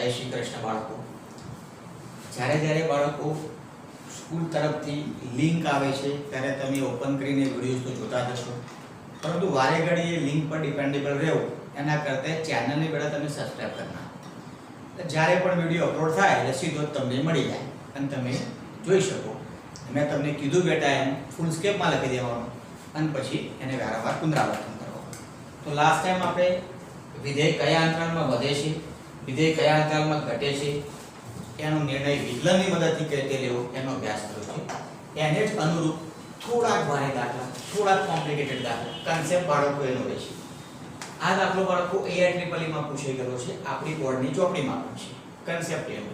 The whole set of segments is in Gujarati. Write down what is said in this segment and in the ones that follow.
जय श्री कृष्ण बाळको। જ્યારે જ્યારે બાળકો સ્કૂલ તરફથી લિંક આવે છે ત્યારે તમે ઓપન કરીને વિડીયોઝ તો જોતા જ હશો, પરંતુ વારે ઘડીએ લિંક પર ડિપેન્ડેબલ રહેવું એના કરતાં ચેનલને પહેલાં તમે સબસ્ક્રાઈબ કરી નાખો। જ્યારે પણ વિડીયો અપલોડ થાય એટલે સીધો જ તમને મળી જાય અને તમે જોઈ શકો। મેં તમને કીધું બેટા એમ ફૂલ સ્કેપમાં લખી દેવાનું અને પછી એને વારંવાર પુનરાવર્તન કરવાનું। તો લાસ્ટ ટાઈમ આપણે વિધેય કયા અંતરાલમાં વધે છે, વિધેય કયા અંતરાલમાં ઘટે છે, એનો નિર્ણય વિકલનની મદદથી કઈ રીતે લેવો એનો અભ્યાસ કર્યો છે। એને જ અનુરૂપ થોડાક ભારે દાખલા, થોડાક કોમ્પ્લિકેટેડ દાખલા, કન્સેપ્ટ બાળકો એનો રહે છે। આ દાખલો બાળકો AIEEE માં પૂછાઈ ગયો છે, આપણી બોર્ડની ચોપડીમાં પણ છે। કન્સેપ્ટ એનો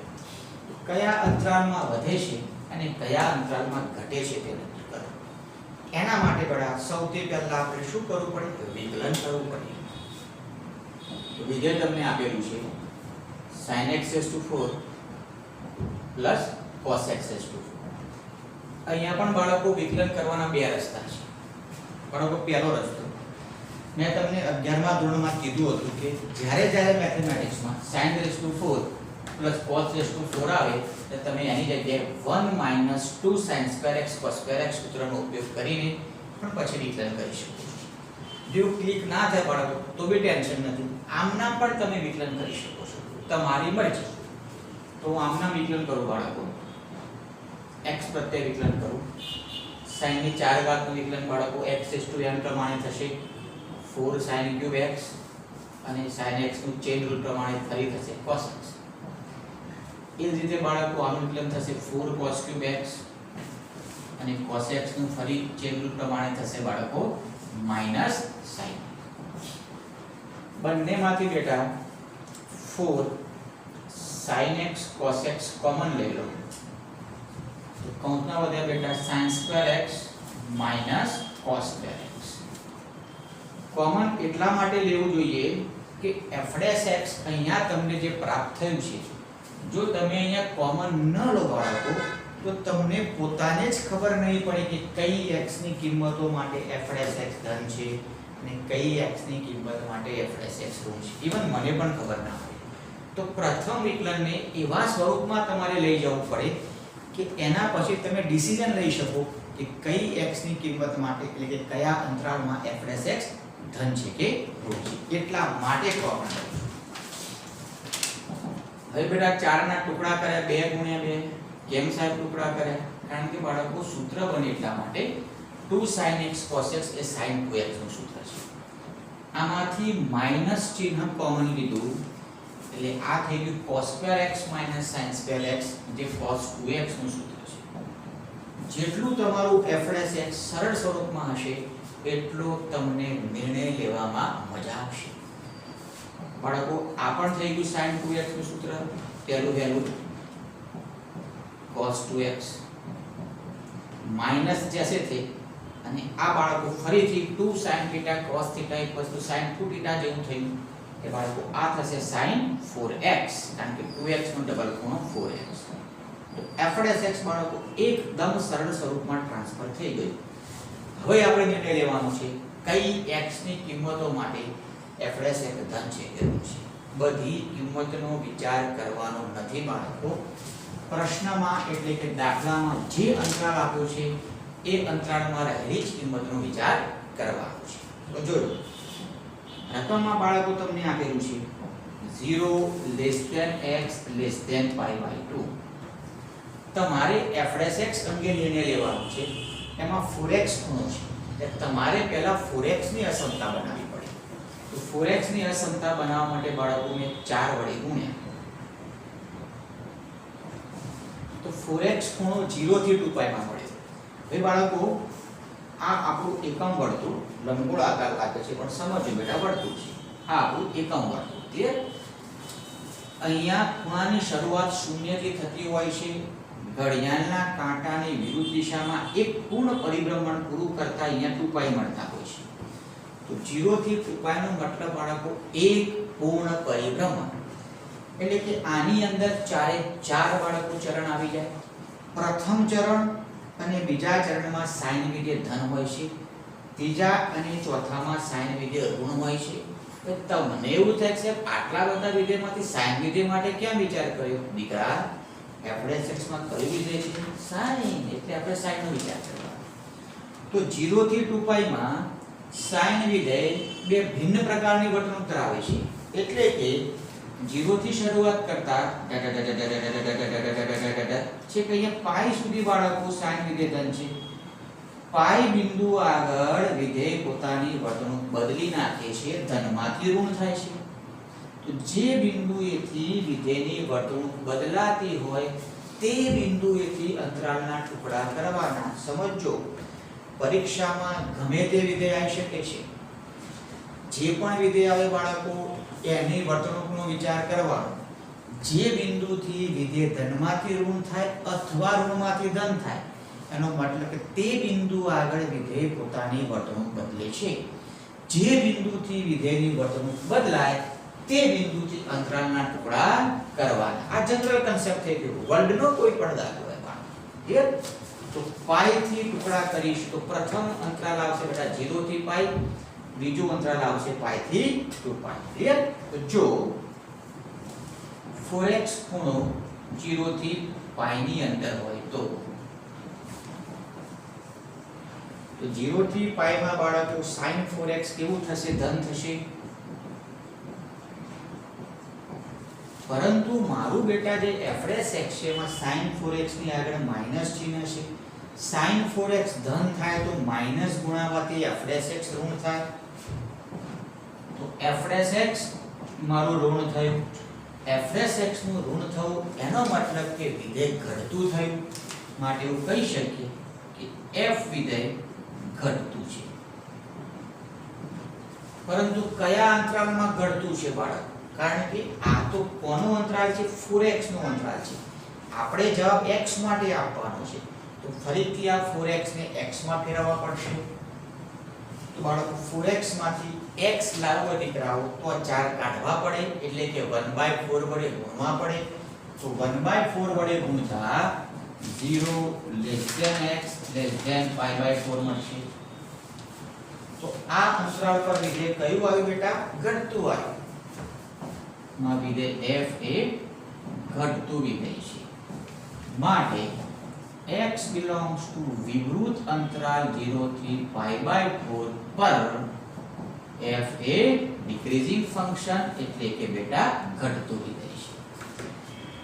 કયા અંતરાલમાં વધે છે અને કયા અંતરાલમાં ઘટે છે તે નક્કી કરો। એના માટે બડા સૌથી પહેલા આપણે શું કરવું પડે? વિકલન કરવું પડે। તો વિધેય તમને આપેલું છે sin x⁴ plus cos x⁴। અહીંયા પણ બાળકો વિકલન કરવાના બે રસ્તા છે। બાળકો પહેલો રસ્તો મેં તમને 11મા ધોરણમાં કીધું હતું કે જ્યારે જ્યારે મેથેમેટિક્સમાં sin⁴ પ્લસ cos⁴ આવે તો તમે એની જગ્યાએ 1 - 2 sin² x cos² x સૂત્રનો ઉપયોગ કરીને પણ પછી વિકલન કરી શકો છો। જો ક્લિક ના થાય બાળકો તો બી ટેન્શન નથી, આમના પણ તમે વિકલન કરી શકો છો, તમારી મરજી। તો આમના વિકલન કરું બાળકો, x પ્રત્યે વિકલન કરું, sin ની 4 ઘાતનું વિકલન બાળકો x⁴n પ્રમાણે થશે 4 sin³ x અને sin x નું ચેન રૂલ પ્રમાણે ફરી થશે cos x। એ જ રીતે બાળકો આનું વિકલન થશે 4 cos³ x અને cos x નું ફરી ચેન રૂલ પ્રમાણે થશે બાળકો -sin। બંનેમાંથી બેટા 4 sin x cos x common લઈ લો તો કૌંસમાં વધ્યા બેટા sin² x cos² x। Common એટલા માટે લેવું જોઈએ કે f' અહીંયા તમને જે પ્રાપ્ત થયું છે, જો તમે અહીંયા કોમન ન લો બાળકો તો તમને પોતાને જ ખબર નહીં પડે કે કઈ x ની કિંમતો માટે f' ધન છે અને કઈ x ની કિંમત માટે f' ઋણ છે। ઈવન મને પણ ખબર ના હોય તો પ્રથમ વિકલનને એવા સ્વરૂપમાં તમારે લઈ જવું પડે કે એના પછી તમે ડિસિઝન લઈ શકો કે કઈ x ની કિંમત માટે એટલે કે કયા અંતરાલમાં f' ધન છે કે ઋણ છે। એટલા માટે કોમન હવે બેટા 4 ના ટુકડા કર્યા 2 × 2 કેમ સાહેબ ટુકડા કર્યા? કારણ કે બાળકો સૂત્ર બને એટલા માટે 2 sin x cos x એ sin 2x નું સૂત્ર છે। આમાંથી માઈનસ ચિહ્ન કોમન લીધું એટલે આ થઈ ગયું cos² x sin² x જે cos 2x નું સૂત્ર છે। જેટલું તમારું f' સરળ સ્વરૂપમાં હશે એટલો તમને નિર્ણય લેવામાં મજા આવશે। બાળકો આ પણ થઈ ગયું sin 2x નું સૂત્ર, પહેલું વહેલું cos 2x માઈનસ જैसे थे અને આ બાળકો ફરીથી 2 sin θ cos θ = sin 2θ જેવું થયું કે બાળકો આ થશે sin 4x કારણ કે 2x નો ડબલ ખૂણો 4x। તો f' બાળકો એકદમ સરળ સ્વરૂપમાં ટ્રાન્સફર થઈ ગયું। હવે આપણે નિર્ણય લેવાનો છે કઈ x ની કિંમતો માટે f' ધન છે કે ઋણ છે। બધી કિંમતનો વિચાર કરવાનો નથી બાળકો, પ્રશ્નમાં એટલે કે દાખલામાં જે અંતરાલ આપ્યો છે એ અંતરાળમાં રહેલી જ કિંમતનો વિચાર કરવાનો છે। તો જોજો રકમમાં બાળકો તમને આપેલું છે 0 x π/2। તમારે f' અંગે નિર્ણય લેવાનો છે, એમાં 4x ખૂણો છે એટલે તમારે પહેલા 4x ની અસમતા બનાવવી પડે। તો 4x ની અસમતા બનાવવા માટે બાળકોને 4 વડે ગુણ્યા તો 4x ખૂણો 0 થી 2π માં મળે। હવે બાળકો આ આપણું એકમ વર્તુળ લંબગોળ આકાર લાગે છે પણ સમજો બેટા વર્તુળ છે, આ આપણું એકમ વર્તુળ ક્લિયર। અહીંયા ખૂણાની શરૂઆત 0 થી થતી હોય છે, ઘડિયાળના કાંટાની વિરુદ્ધ દિશામાં એક પૂર્ણ પરિભ્રમણ પૂરું કરતા અહીંયા 2π મળતા હોય છે। તો 0 થી 2π નો મતલબ બાળકો એક પૂર્ણ પરિભ્રમણ એટલે કે આની અંદર ચારે ચાર બાળકો ચરણ આવી જાય। પ્રથમ ચરણ અને બીજા ચરણમાં સાઇન વિધેય ધન હોય છે, ત્રીજા અને ચોથામાં સાઇન વિધેય ઋણ હોય છે તો મને એવું થાય છે આટલા બધા વિધેયમાંથી sin વિધેય માટે ક્યાં વિચાર કર્યો દીકરા? f(x) માં કયું વિધેય છે? sin. એટલે આપણે sin નો વિચાર કરવાનો. તો 0 થી 2π માં sin વિધેય બે ભિન્ન પ્રકારની વર્તણૂક ધરાવે છે. એટલે કે 0 થી શરૂઆત કરતા છે કે અહીંયા π સુધી બાળકો sin વિધેય ધન છે. π બિંદુ આગળ વિધેય પોતાની વર્તણૂક બદલી નાખે છે, ધનમાંથી ઋણ થાય છે. તો જે બિંદુએથી વિધેયની વર્તણૂક બદલાતી હોય તે બિંદુએથી અંતરાલના ટુકડા કરવાના. સમજો, પરીક્ષામાં ગમે તે વિધેય આવી શકે છે. જે પણ વિધેય આવે બાળકો એની વર્તણૂકનો વિચાર કરવાનો. જે બિંદુથી વિધેય ધનમાંથી ઋણ થાય અથવા ઋણમાંથી ધન થાય એનો મતલબ કે તે બિંદુ આગળ વિધેય પોતાની વર્તણૂક બદલે છે. જે બિંદુથી વિધેયની વર્તણૂક બદલાય તે બિંદુથી અંતરાલના ટુકડા કરવાના. આ જનરલ કન્સેપ્ટ થઈ ગયો. વર્લ્ડનો કોઈ પણ દાખલો હોય ક્લિયર? તો π થી ટુકડા કરીશ તો પ્રથમ અંતરાલ આવશે બેટા 0 થી π, બીજું અંતરાલ આવશે π થી 2π. ક્લિયર? તો જો 4x ખૂણો 0 થી π ની અંદર હોય તો 0 થી π માં બાળકો sin 4x કેવું થશે? ધન થશે. પરંતુ મારું બેટા જે f(x) છે એમાં sin 4x ની આગળ માઈનસ ચિહ્ન છે. sin 4x ધન થાય તો માઈનસ ગુણાવાથી f(x) ઋણ થાય. તો f(x) મારું ઋણ થયું. f(x) નું ઋણ થવું એનો મતલબ કે વિધેય ઘટતું થયું. માટે એવું કહી શકીએ કે f વિધેય ઘટતું છે. પરંતુ કયા અંતરાલમાં ઘટતું છે બાળક? કારણ કે આ તો કોનો અંતરાલ છે? 4x નો અંતરાલ છે. આપણે જવાબ x માટે આપવાનો છે. તો ફરીથી આ 4x ને x માં ફેરવવા પડશે. તો બાળકો 4x માંથી x લાવવા દીકરાઓ તો 4 કાઢવા પડે એટલે કે 1/4 વડે ગુણવા પડે. તો 1/4 વડે ગુણતા 0 x π/4 મળશે. તો આ અંતરાલ પર વિધેય કયું આવ્યું બેટા? ઘટતું આવ્યું. માં વિધેય f એ ઘટતું વિધેય છે. માટે x belongs to વિવૃત અંતરાલ 0 થી π/4 પર f એ ડિક્રીઝિંગ ફંક્શન એટલે કે બેટા ઘટતું વિધેય છે.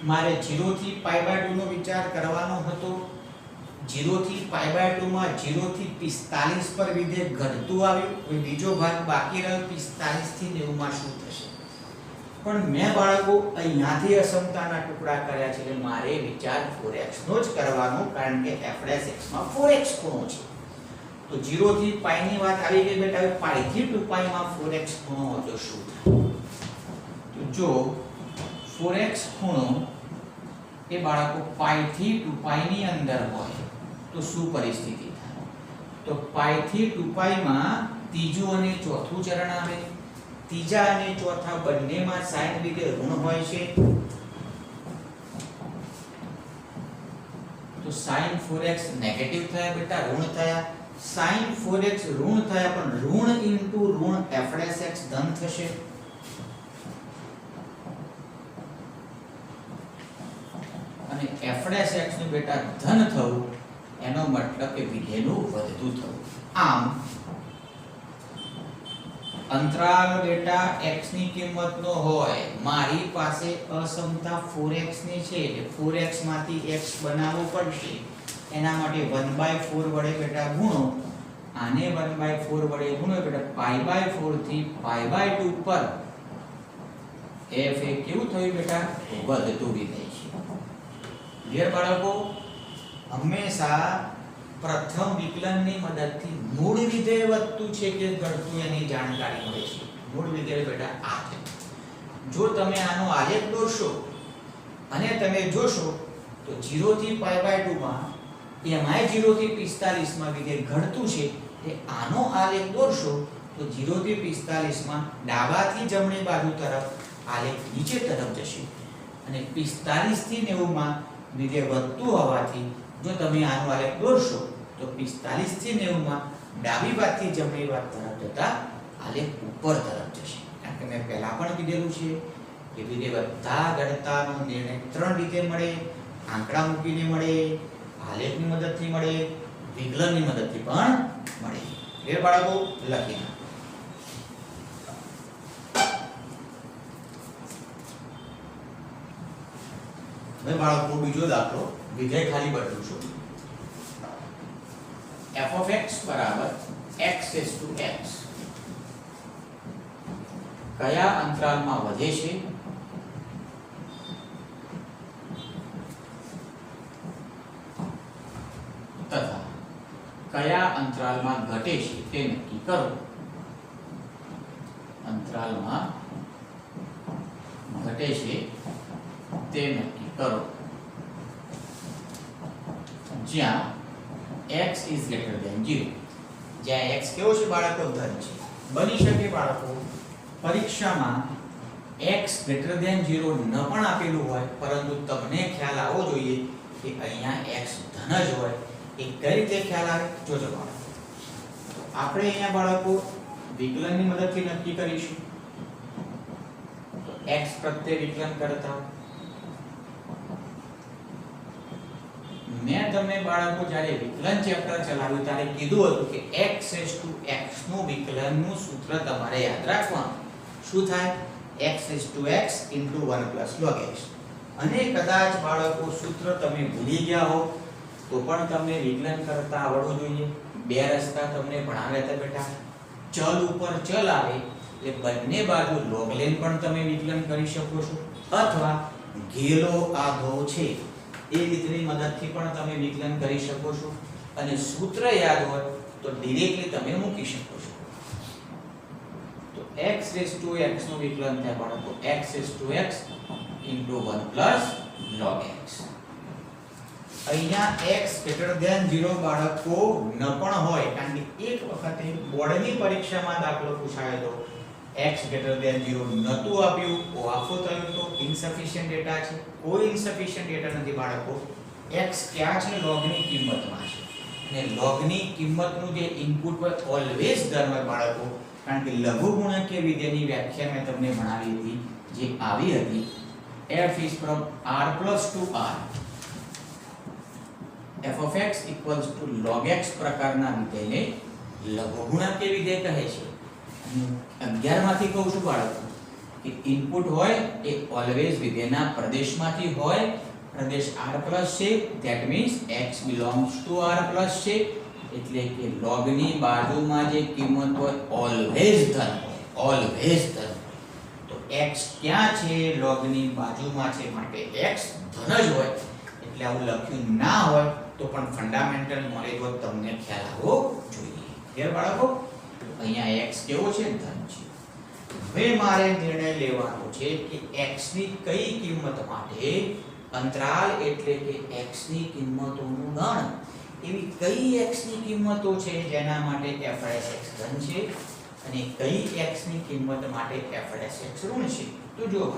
મારે 0 થી π/2 નો વિચાર કરવાનો હતો. 0 થી π/2 માં 0 થી 45 પર વિધેય ઘટતું આવ્યું. કોઈ બીજો ભાગ બાકી રહ્યો 45 થી 90 માં શું થશે? પણ મેં બાળકો અહીંયાથી અસમતાના ટુકડા કર્યા છે એટલે મારે વિચાર 4x નો જ કરવાનો, કારણ કે f(x) માં 4x ખૂણો છે. તો 0 થી π ની વાત આવી ગઈ બેટા. હવે π થી 2π માં 4x ખૂણો હોય તો શું થાય? તો જો 4x ખૂણો એ બાળકો π થી 2π ની અંદર હોય તો શું પરિસ્થિતિ થાય? તો π થી 2π માં ત્રીજું અને ચોથું ચરણ આવે. ત્રીજા અને ચોથા બંનેમાં sin વિધેય ઋણ હોય છે. તો sin 4x નેગેટિવ થયા બેટા, ઋણ થયા. sin 4x ઋણ થયા પણ ઋણ ઇન્ટુ ઋણ f(x) ધન થશે. અને f(x) નું બેટા ધન થવું એનો મતલબ કે વિધેયનું વધતું થવું. આમ અંતરાલ બેટા x ની કિંમત નો હોય. મારી પાસે અસમતા 4x ની છે એટલે 4x માંથી x બનાવવું પડશે. એના માટે 1/4 વડે બેટા ગુણો. આને 1/4 વડે ગુણો બેટા π/4 થી π/2 પર f એ કેવું થયું બેટા? વધતું વિધેય છે. ક્લિયર બાળકો? હંમેશા પ્રથમ વિકલનની મદદથી મૂળ વિધેય વધતું છે કે ઘટતું એની જાણકારી મળે છે. મૂળ વિધેય બેટા આ છે. જો તમે આનો આલેખ દોરશો અને તમે જોશો તો 0 થી π/2 માં એમાંય 0 થી 45 માં વિધેય ઘટતું છે. એ આનો આલેખ દોરશો તો 0 થી 45 માં ડાબાથી જમણી બાજુ તરફ આલેખ નીચે તરફ જશે અને 45 થી 90 માં વિધેય વધતું હોવાથી જો તમે આનો આલેખ દોરશો તો 45 થી 90 માં ડાબી બાજુથી જમણી બાજુ તરફ જતા આલેખ ઉપર તરફ જશે. કારણ કે મેં પહેલા પણ કીધેલું છે કે વિધેય બધા ગણતાનો નિર્ણય ત્રણ રીતે મળે: આંકડા મૂકીને મળે, આલેખની મદદથી મળે, વિકલનની મદદથી પણ મળે. એ બાળકો લખી નાખો. હવે બાળકો બીજો દાખલો વિધેય ખાલી બદલું છું. f of x બરાબર x raised to x કયા અંતરાલમાં વધે છે તથા કયા અંતરાલમાં ઘટે છે તે નક્કી કરો. અંતરાલમાં ઘટે છે તે નક્કી કરો જ્યાં x is greater than 0. જ્યાં x કેવો છે બાળકો? ધન છે. બની શકે બાળકો પરીક્ષામાં x greater than 0 ન પણ આપેલું હોય, પરંતુ તમને ખ્યાલ આવવો જોઈએ કે અહીંયા x ધન જ હોય. એ કઈ રીતે ખ્યાલ આવે જોજો બાળકો. તો આપણે અહીંયા બાળકો વિકલનની મદદથી નક્કી કરીશું. તો x પ્રત્યે વિકલન કરતા મેં તમને બાળકો જ્યારે વિકલન ચેપ્ટર ચલાવ્યું ત્યારે કીધું હતું કે x raised to x નું વિકલનનું સૂત્ર તમારે યાદ રાખવાનું. શું થાય? x raised to x into 1 plus log x. અને કદાચ બાળકો સૂત્ર તમે ભૂલી ગયા હો તો પણ તમને વિકલન કરતા આવડવું જોઈએ. બે રસ્તા તમને ભણાવ્યા હતા બેટા. ચલ ઉપર ચલ આવે એટલે બંને બાજુ log લઈને પણ તમે વિકલન કરી શકો છો, અથવા ઘેલો આધો છે એ રીતની મદદથી પણ તમે વિકલન કરી શકો છો. અને સૂત્ર યાદ હોય તો ડાયરેક્ટલી તમે મૂકી શકો છો. તો x raised to x નું વિકલન થાય બાળકો x raised to x into 1 plus log x. અહીંયા x greater than 0 બાળકો ન પણ હોય, કારણ કે એક વખતે બોર્ડની પરીક્ષામાં દાખલો પૂછાયો તો x greater than 0 નતું આપ્યું, ઓઆફો થયો તો ઇન્સફિશિયન્ટ ડેટા છે. કોઈ ઇન્સફિશિયન્ટ ડેટા નથી બાળકો. x ક્યાં છે? લોગની કિંમતમાં છે. અને લોગની કિંમતનું જે ઇનપુટ હોય ઓલવેઝ ધન હોય બાળકો, કારણ કે લઘુગુણકીય વિધેયની વ્યાખ્યા મેં તમને ભણાવી હતી જે આવી હતી f is from r plus to r. f of x equals to log x પ્રકારના વિધેયને લઘુગુણકીય વિધેય કહે છે. 11 માંથી કહું છું બાળકો કે ઇનપુટ હોય એ ઓલવેઝ વિધેયના પ્રદેશમાંથી હોય. પ્રદેશ r plus છે, that means x belongs to r plus છે, એટલે કે log ની બાજુમાં જે કિંમત હોય ઓલવેઝ ધન હોય, ઓલવેઝ ધન. તો x ક્યાં છે? log ની બાજુમાં છે, માટે x ધન જ હોય. એટલે આવું લખ્યું ના હોય તો પણ ફંડામેન્ટલ નોલેજ હોય તમને ખ્યાલ આવવો જોઈએ. ક્લિયર બાળકો? અહીંયા x કેવો છે? ધન છે. હવે મારે નિર્ણય લેવાનો છે કે x ની કઈ કિંમત માટે અંતરાલ એટલે કે x ની કિંમતોનું ગણ એવી કઈ x ની કિંમતો છે જેના માટે f'(x) ધન છે અને કઈ x ની કિંમત માટે f'(x) ઋણ છે. તો જો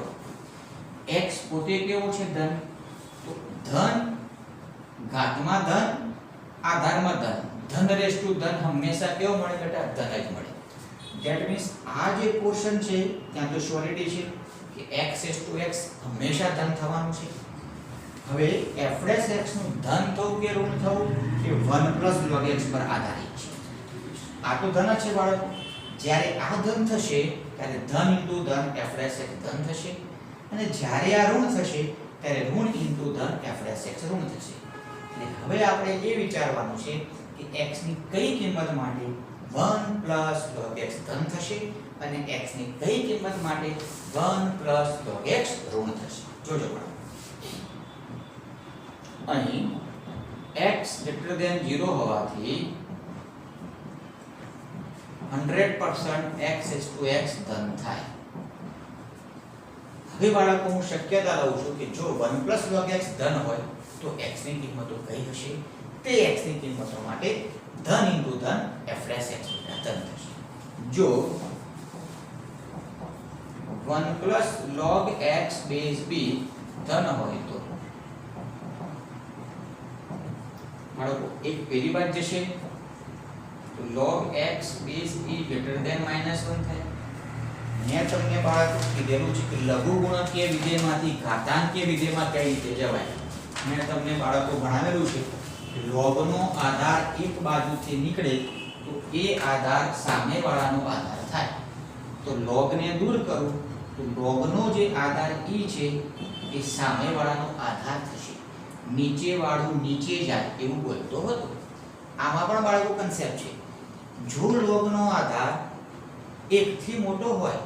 x પોતે કેવો છે? ધન. તો ધન ઘાતમાં ધન, આધારમાં ધન. ધન રેસ ટુ ધન હંમેશા કેવો મળે બેટા? ધન જ મળે. ધેટ મીન્સ આ જે પોર્શન છે ત્યાં તો શ્યોરિટી છે કે x રેસ ટુ x હંમેશા ધન થવાનું છે. હવે f'(x) નું ધન થવું કે ઋણ થવું એ 1 plus log x પર આધારિત છે. આ તો ધન જ છે બાળકો. જ્યારે આ ધન થશે ત્યારે ધન ઇન્ટુ ધન f'(x) ધન થશે, અને જ્યારે આ ઋણ થશે ત્યારે ઋણ ઇન્ટુ ધન f'(x) ઋણ થશે. એટલે હવે આપણે એ વિચારવાનું છે કે x ની કઈ કિંમત માટે 1 plus log x ધન થશે અને x ની કઈ કિંમત માટે 1 plus log x ઋણ થશે. જોજો બાળકો, અહીં x greater than 0 હોવાથી 100% x raised to x ધન થાય. હવે બાળકો હું શક્યતા લઉં છું કે જો 1 plus log x ધન હોય તો x ની કિંમતો કઈ હશે? તે x ની કિંમતો માટે ધન ઇન્ટુ ધન f'(x) ધન થશે. જો 1 plus log x base b ધન હોય તો બાળકો એક પેલી બાદ જશે તો log x base e greater than -1 થાય. મેં તમને બાળકો કીધેલું છે કે લઘુગુણકીય વિધેયમાંથી ઘાતાંકીય વિધેયમાં કઈ રીતે જવાય. મેં તમને બાળકો ભણાવેલું છે કે લોગનો આધાર એક બાજુથી નીકળે તો એ આધાર સામેવાળાનો આધાર થાય. તો લોગને દૂર કરું તો લોગનો જે આધાર e છે એ સામેવાળાનો આધાર થશે. નીચેવાળું નીચે જાય એવું બોલતો હતો. આમાં પણ બાળકો કન્સેપ્ટ છે. જો લોગનો આધાર 1 થી મોટો હોય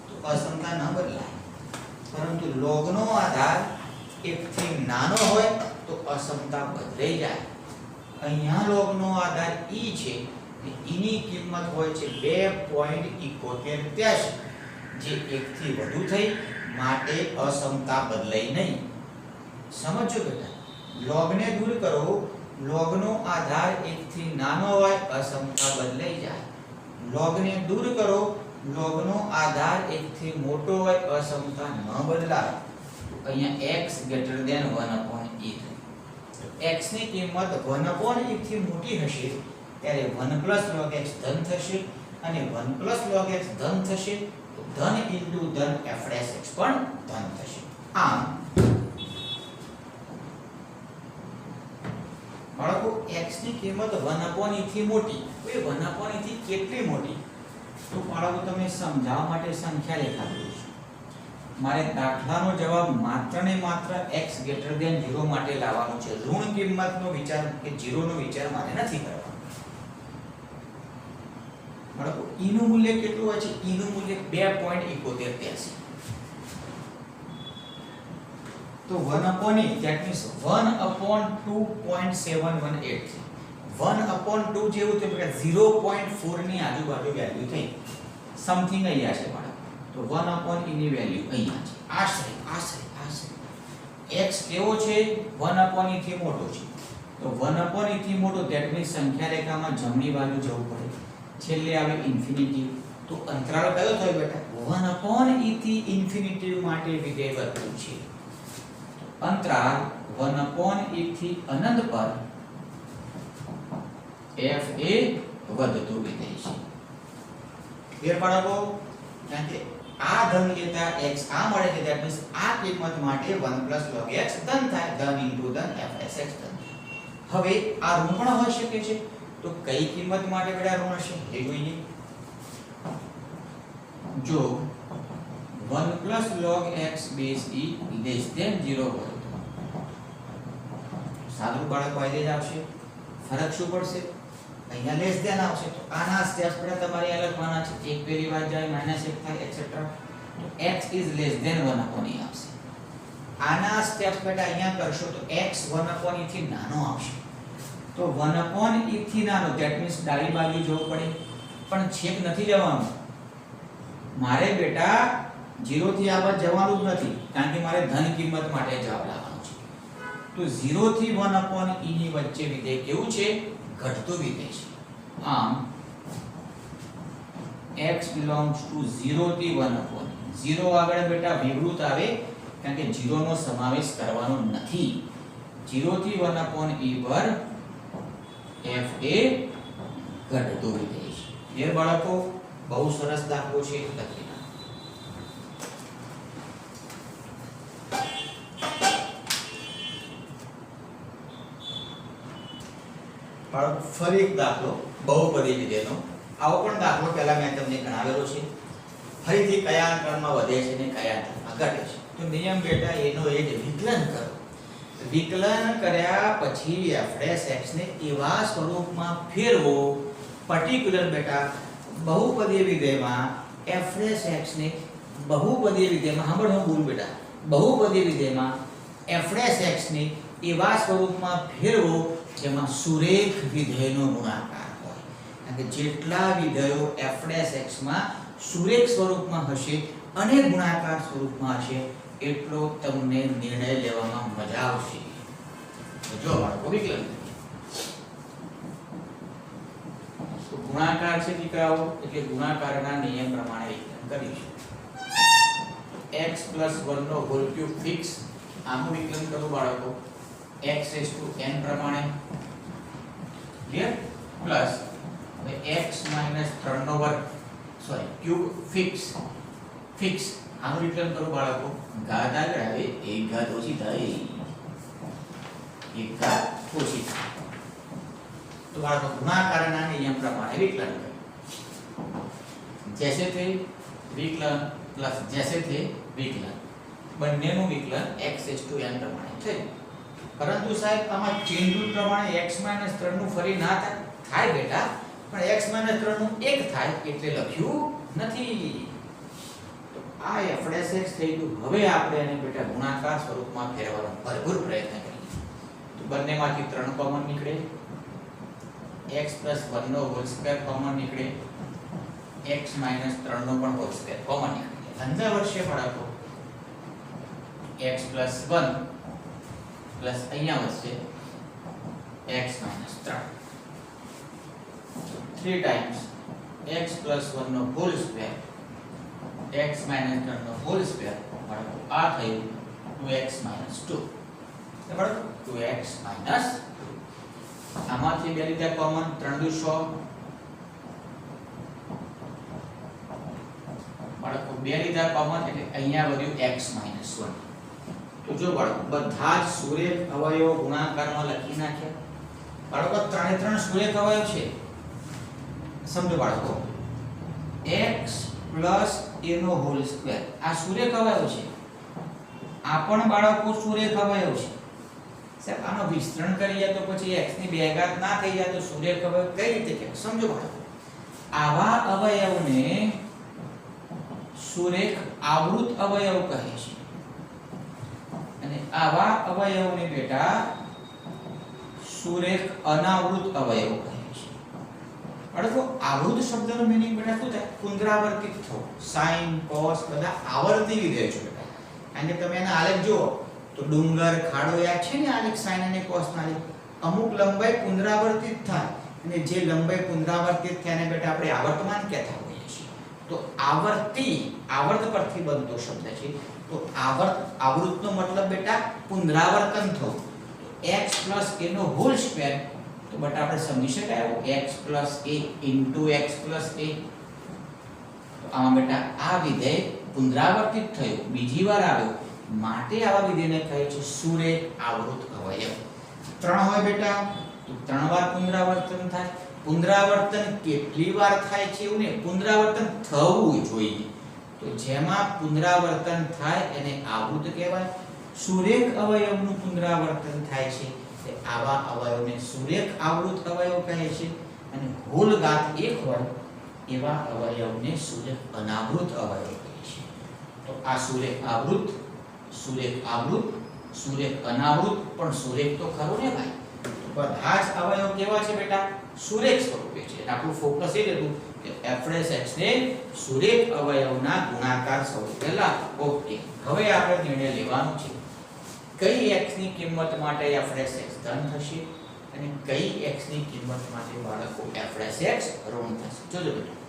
તો અસમતા ન બદલાય, પરંતુ લોગનો આધાર 1 થી નાનો હોય તો અસમતા બદલાઈ જાય. અહીંયા લોગનો આધાર e છે, એની કિંમત હોય છે 2.7183, જે 1 થી વધુ થઈ માટે અસમતા બદલાઈ નહીં. સમજો બેટા, લોગને દૂર કરો, લોગનો આધાર 1 થી નાનો હોય અસમતા બદલાઈ જાય. લોગને દૂર કરો, લોગનો આધાર 1 થી મોટો હોય અસમતા ન બદલાય. તો અહીંયા x > 1/e થાય. x ની કિંમત 1/e થી મોટી હશે ત્યારે 1 log x ધન થશે અને 1 log x ધન થશે તો ધન ઇન્ટુ ધન f' પણ ધન થશે. આમ બાળકો x ની કિંમત 1/e થી મોટી, તો એ 1/e થી કેટલી મોટી? તો બાળકો તમે સમજાવવા માટે સંખ્યા રેખા દોરો છો. મારે દાખલાનો જવાબ માત્ર ને માત્ર x > 0 માટે લાવવાનો છે. ઋણ કિંમતનો વિચાર કે 0 નો વિચાર મારે નથી કરવાનો. બાળકો e નું મૂલ્ય કેટલું હોય છે? e નું મૂલ્ય 2.7183. તો 1/e that means 1/2.718. 1/2 જેવું તો બેટા 0.4 ની આજુબાજુ વેલ્યુ થઈ. સમથિંગ અહીંયા છે બાળકો. તો 1/e ની વેલ્યુ અહીંયા છે. આશરે x કેવો છે? 1/e થી મોટો છે. તો 1/e થી મોટો that means સંખ્યા રેખામાં જમણી બાજુ જવું પડે. છેલ્લે આવે ઇન્ફિનિટી. તો અંતરાલ કયો થયો બેટા? 1/e થી ઇન્ફિનિટી માટે વિધેય વર્તું છે. અંતરાલ 1/e થી અનંત પર f એ વધતું વિધેય છે. ફેર બાળકો, કારણ કે આ ધન લેતા x આ મળે છે that means આ કિંમત માટે 1 log x ધન થાય. ધન ઇન્ટુ ધન f' ધન. હવે આ ઋણ પણ હોઈ શકે છે. તો કઈ કિંમત માટે બેટા ઋણ હશે એ જોઈએ. જો 1 log x base e less than 0 હોય તો સાદું બાળક વાયદે જ આવશે. ફરક શું પડશે? અહીંયા લેસ ધેન આવશે. તો આના સ્ટેપ્સ પર તમારે આ લખવાના છે. એક પેલી વાત જાય -1 થાય એટસેટ્રા. તો x is less than 1/e આવશે. આના સ્ટેપ્સ બેટા અહીંયા કરશો તો x 1/e થી નાનો આવશે. તો 1/e થી નાનો that means ડાબી બાજુ જવું પડે, પણ છેક નથી જવાનું. મારે બેટા 0 થી આ બાજુ જવાનું જ નથી, કારણ કે મારે ધન કિંમત માટે જવાબ લાવવાનો છે. તો 0 થી 1/e ની વચ્ચે વિધેય કેવું છે? ઘટતું વિધેય છે. આમ x belongs to 0 થી 1/e. 0 આગળ બેટા વિવૃત આવે, કારણ કે 0 નો સમાવેશ કરવાનો નથી. 0 થી 1/e પર f એ ઘટતું વિધેય છે. એ બાળકો બહુ સરસ દાખલો છે, લખી નાખો. બાળકો ફરી એક દાખલો બહુપદી વિધેયનો. આવો પણ દાખલો પહેલા મેં તમને ગણાવેલો છે. ફરીથી કયા અંતરમાં વધે છે ને કયા અંતરમાં ઘટે છે. તો નિયમ બેટા એનો એ જ વિકલન કરો. વિકલન કર્યા પછી f' ને એવા સ્વરૂપમાં ફેરવો પર્ટિક્યુલર બેટા બહુપદીય વિધેયમાં f' ને બહુપદીય વિધેયમાં સાંભળો બોલ બેટા બહુપદીય વિધેયમાં f' ને એવા સ્વરૂપમાં ફેરવો જેમાં સુરેખ વિધેયનો ગુણાકાર હોય. કારણ કે જેટલા વિધેયો f' માં સુરેખ સ્વરૂપમાં હશે અને ગુણાકાર સ્વરૂપમાં હશે એટલો તમને નિર્ણય લેવામાં મજા આવશે. જો બાળકો વિકલન ગુણાકાર છે દીકરાઓ, એટલે ગુણાકારના નિયમ પ્રમાણે વિકલન કરીશું. x + 1 નો હોલ ક્યુબ ફિક્સ, આનું વિકલન કરો બાળકો x⁻n પ્રમાણે ક્લિયર, પ્લસ હવે x - 3 નો વર્ગ ક્યુબ ફિક્સ ફિક્સ. આનું વિકલન કરો બાળકો, ઘાત આગળ આવે, એક ઘાત ઓછી થાય, એક ઘાત ઓછી થાય. तो बाळको गुणाकारना नियम प्रमाणे विकलन करें. जैसे थे विकलन प्लस जैसे थे विकलन, બંનેનું વિકલન x(n) પ્રમાણે થયું. પરંતુ સાહેબ આમાં ચેન રૂલ પ્રમાણે x - 3 નું ફરી ના થાય બેટા, પણ x - 3 નું 1 થાય એટલે લખ્યું નથી. તો આ f(x) થઈ ગયું. હવે આપણે એને બેટા ગુણાકાર સ્વરૂપમાં ફેરવવાનો ભરપૂર પ્રયત્ન કરીએ. તો બંનેમાંથી 3 કોમન નીકળે, x + 1 નો હોલ સ્ક્વેર કોમન નીકળે, x - 3 નો પણ હોલ સ્ક્વેર કોમન નીકળે. અંદર વર્ષે બાળકો x + 1 પ્લસ અહીંયા વધશે x - 3 3 ટાઈમ્સ x + 1 નો હોલ સ્ક્વેર x - 3 નો હોલ સ્ક્વેર બાળકો આ થયું 2x - 2. બરાબર 2x - 2. આમાંથી બે લીધા કોમન, 3 દુ 6 બાળકો બે લીધા કોમન એટલે અહીંયા વધ્યું x - 1. તો જો બાળકો બધા જ સુરેખ અવયવો ગુણાકારમાં લખી નાખ્યા. બાળકો 3 3 સુરેખ અવયવ છે. સમજો બાળકો x + a નો હોલ સ્ક્વેર આ સુરેખ અવયવ છે. આ પણ બાળકો સુરેખ અવયવ છે. સાહેબ આનો વિસ્તરણ કરીએ તો પછી x ની 2 ઘાત ના થઈ જાય તો સુરેખ અવયવ કઈ રીતે કે સમજો બાળકો આવા અવયવને સુરેખ આવૃત અવયવ કહે છે અને આવા અવયવને બેટા સુરેખ અનાવૃત અવયવ કહે છે. બાળકો આવૃત શબ્દનો મીનિંગ બેટા શું થાય? પુનરાવર્તિત થવું. sin cos બધા આવર્તી વિધેય છે બેટા. કારણ કે તમે એના આલેખ જુઓ તો ડુંગર ખાડો યાદ છે ને આલેખ sin અને cos ના આલેખ. અમુક લંબાઈ પુનરાવર્તિત થાય અને જે લંબાઈ પુનરાવર્તિત થાય એને બેટા આપણે આવર્તમાન કહેતા હોઈએ છીએ. તો આવર્ત પરથી બનતો શબ્દ છે. તો આવૃતનો મતલબ બેટા પુનરાવર્તન થવું. x + a નો હોલ સ્ક્વેર તો બેટા આપણે સમજી શકાય x + a * x + a. તો આમાં બેટા આ વિધેય પુનરાવર્તિત થયું, બીજી વાર આવ્યો, માટે આવા વિધેયને કહે છે સુરેખ આવૃત અવયવ. 3 હોય બેટા તો 3 વાર પુનરાવર્તન થાય. પુનરાવર્તન કેટલી વાર થાય છે એવું ને, પુનરાવર્તન થવું જોઈએ. તો જેમાં પુનરાવર્તન થાય એને આવૃત કહેવાય. સુરેખ અવયવનું પુનરાવર્તન થાય છે તે આવા અવયવને સુરેખ આવૃત અવયવ કહે છે અને હોલ ઘાત 1 હોય એવા અવયવને સુરેખ અનાવૃત અવયવ કહે છે. તો આ સુરેખ આવૃત, સુરેખ આવૃત, સુરેખ અનાવૃત, પણ સુરેખ તો ખરો ને ભાઈ. તો બધા જ અવયવ કેવા છે બેટા? સુરેખ સ્વરૂપે છે. આપણું ફોકસ એ હતું કે f(x) ને સુરેખ અવયવના ગુણાકાર સ્વરૂપે લાવો. ઓકે, હવે આપણે નિર્ણય લેવાનો છે કઈ x ની કિંમત માટે f(x) ધન થશે અને કઈ x ની કિંમત માટે બાળકો f(x) ઋણ થશે. જોજો બેટા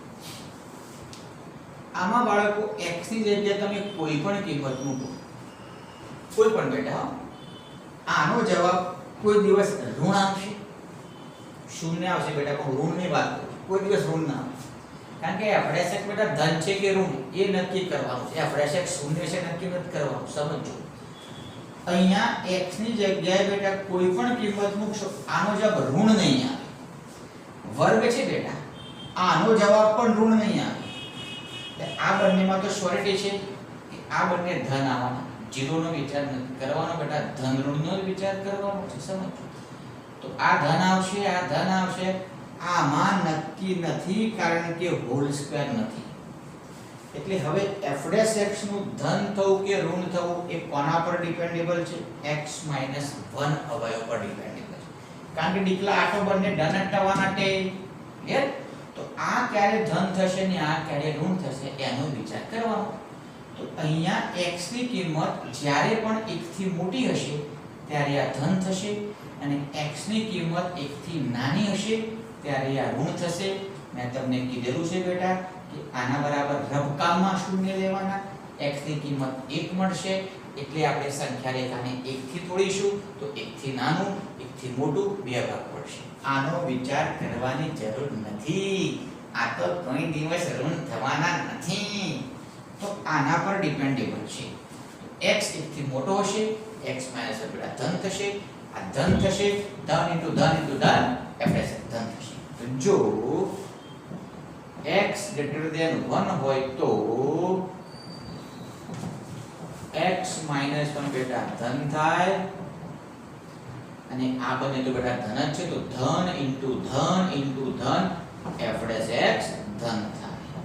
આમાં બાળકો x ની જગ્યાએ તમે કોઈ પણ કિંમત મૂકો, કોઈ પણ બેટા. આનો જવાબ કોઈ દિવસ ઋણ આવશે, શૂન્ય આવશે બેટા. પણ ઋણની વાત કરું, કોઈ દિવસ ઋણ ના આવે. કારણ કે f(x) બેટા ધન છે કે ઋણ એ નક્કી કરવાનું છે. f(x) શૂન્ય છે નક્કી નથી કરવાનું. સમજો અહીંયા x ની જગ્યાએ બેટા કોઈ પણ કિંમત મૂકશો, આનો જવાબ ઋણ નહીં આવે. વર્ગ છે બેટા, આનો જવાબ પણ ઋણ નહીં આવે. આ બંનેમાં તો શ્યોરિટી છે કે આ બંને ધન આવવાના. 0 નો વિચાર નથી કરવાનો બેટા, ધન ઋણનો જ વિચાર કરવાનો છે. સમજો તો આ ધન આવશે, આ ધન આવશે. આમાં નક્કી નથી કારણ કે હોલ સ્ક્વેર નથી. એટલે હવે f(x) નું ધન થવું કે ઋણ થવું એ કોના પર ડિપેન્ડેબલ છે? x - 1 અવયવ પર ડિપેન્ડેબલ છે. કારણ કે દીકલા આટો બંને ધન જ થવાના છે. ક્લિયર? તો આ ક્યારે ધન થશે ને આ ક્યારે ઋણ થશે એનો વિચાર કરવાનો. તો અહીંયા x ની કિંમત જ્યારે પણ 1 થી મોટી હશે ત્યારે આ ધન થશે અને x ની કિંમત 1 થી નાની હશે ત્યારે આ ઋણ થશે. મેં તમને કીધેલું છે બેટા કે આના બરાબર રબકામમાં શૂન્ય લેવાના. x ની કિંમત 1 મળશે એટલે આપણે સંખ્યા રેખાને 1 થી તોડીશું તો 1 થી નાનું 1 થી મોટું બે ભાગ પડશે. આનો વિચાર કરવાની જરૂર નથી. આ તો કોઈ દિવસ ઋણ થવાના નથી. તો આના પર ડિપેન્ડેબલ છે. x 1 થી મોટો હશે, x માઈનસ બેટા ધન થશે, આ ધન થશે, ધન ઇન્ટુ ધન ઇન્ટુ ધન fs ધન થશે. તો જો x ગ્રેટર ધેન 1 હોય તો x માઈનસ 1 બેટા ધન થાય, અને આ બંને તો બેટા ધન જ છે, તો ધન ઇન્ટુ ધન f ડેશ x ધન થાય.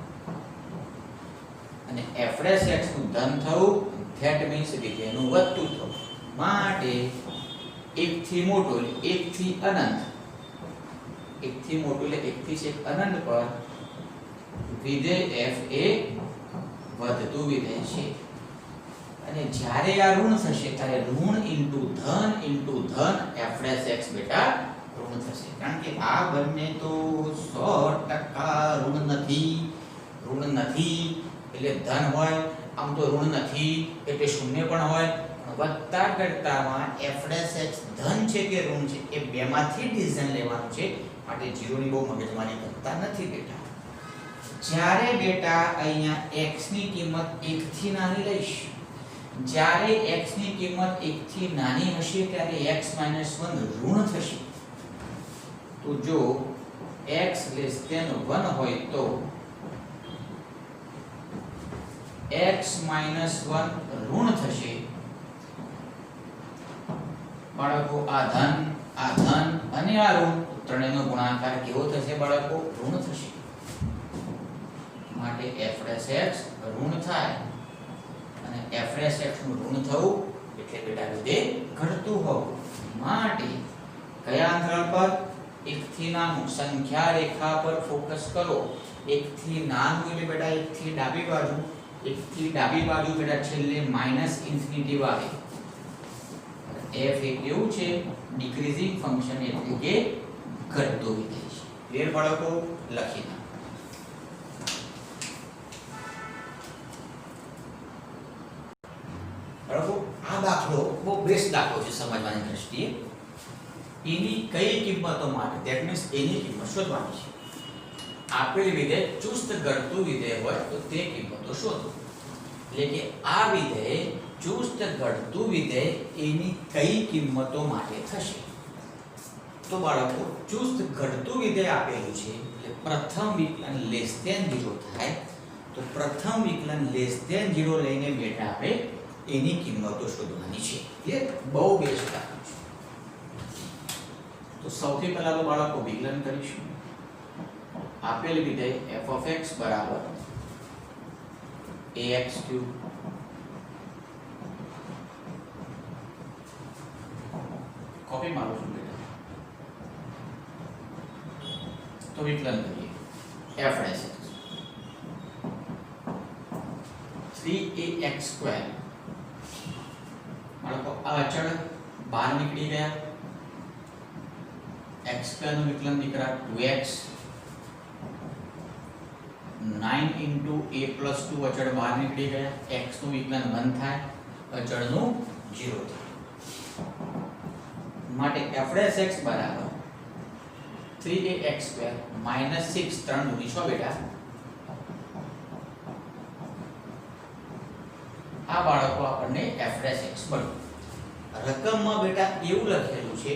અને f ડેશ x નું ધન થવું ધેટ મીન્સ વિધેયનું વધતું થવું. માટે 1 થી મોટો એટલે 1 થી અનંત, 1 થી મોટો એટલે 1 થી છેક અનંત પર વિધેય f એ વધતું વિધેય છે. અને જ્યારે આ ઋણ થશે ત્યારે ઋણ ઇન્ટુ ધન f ડેશ x બેટા ઋણ થશે. કારણ કે આ બંને તો 100% ઋણ નથી એટલે ધન હોય, આમ તો ઋણ નથી એટલે શૂન્ય પણ હોય. વત્તા કરતામાં f ડેશ x ધન છે કે ઋણ છે એ બેમાંથી ડિસિઝન લેવાનું છે. માટે 0 ની બહુ મગજમારી કરતા નથી બેટા. જ્યારે બેટા અહીંયા x ની કિંમત 1 થી નાની લઈશ, જ્યારે x ની કિંમત 1 થી નાની હશે ત્યારે x 1 ઋણ થશે. તો જો x લેસ ધેન 1 હોય તો x 1 ઋણ થશે. બાળકો આ ધન અને આ ઋણ ત્રણેયનો ગુણાકાર કેવો થશે બાળકો? ઋણ થશે. માટે f ડેશ x ઋણ થાય, અને f ડેશ x નું ઋણ થવું એટલે બેટા વિધેય ઘટતું હોવું. માટે કયા અંતરાલ પર? 1 થી નાનું સંખ્યા રેખા પર ફોકસ કરો. 1 થી નાનું એટલે બેટા 1 થી ડાબી બાજુ, 1 થી ડાબી બાજુ બેટા છેલ્લે માઈનસ ઇન્ફિનિટી વાળે f એ કેવું છે? ડિક્રીઝિંગ ફંક્શન એટલે કે ઘટતું વિધેય છે. ક્લિયર બાળકો? લખી નાખો. બાળકો આ દાખલો બહુ બેસ્ટ દાખલો છે સમજવાની દ્રષ્ટિએ. એની કઈ કિંમતો માટે, ધેટ મીન્સ એની કિંમત શોધવાની છે. આપેલ વિધેય ચુસ્ત ઘટતું વિધેય હોય તો તે કિંમતો શોધો. એટલે કે આ વિધેય ચુસ્ત ઘટતું વિધેય એની કઈ કિંમતો માટે થશે? તો બાળકો ચુસ્ત ઘટતું વિધેય આપેલું છે એટલે પ્રથમ વિકલન લેસ ધેન 0 થાય. તો પ્રથમ વિકલન લેસ ધેન 0 લઈને બેટા આપણે એની કિંમતો શોધવાની છે. ક્લિયર? બહુ બેસ્ટ દાખલો છે. તો સૌથી પહેલા તો બાળકો વિકલન કરીશું. આપેલ વિધેય f of x બરાબર ax3 કોપી મારું છું બેટા. તો વિકલન કરીએ f ડેશ x 3ax2 બાળકો આ અચળ બહાર નીકળી ગયા. x2 નું વિકલન દીકરા 2x 9 into a plus 2 અચળ બહાર નીકળી ગયા. x નું વિકલન 1 થાય, અચળનું 0 થાય. માટે f ડેશ x બરાબર 3ax2 minus 6 3 દૂની 6 બેટા. આ બાળકો આપણને f ડેશ x મળ્યું. રકમમાં બેટા એવું લખેલું છે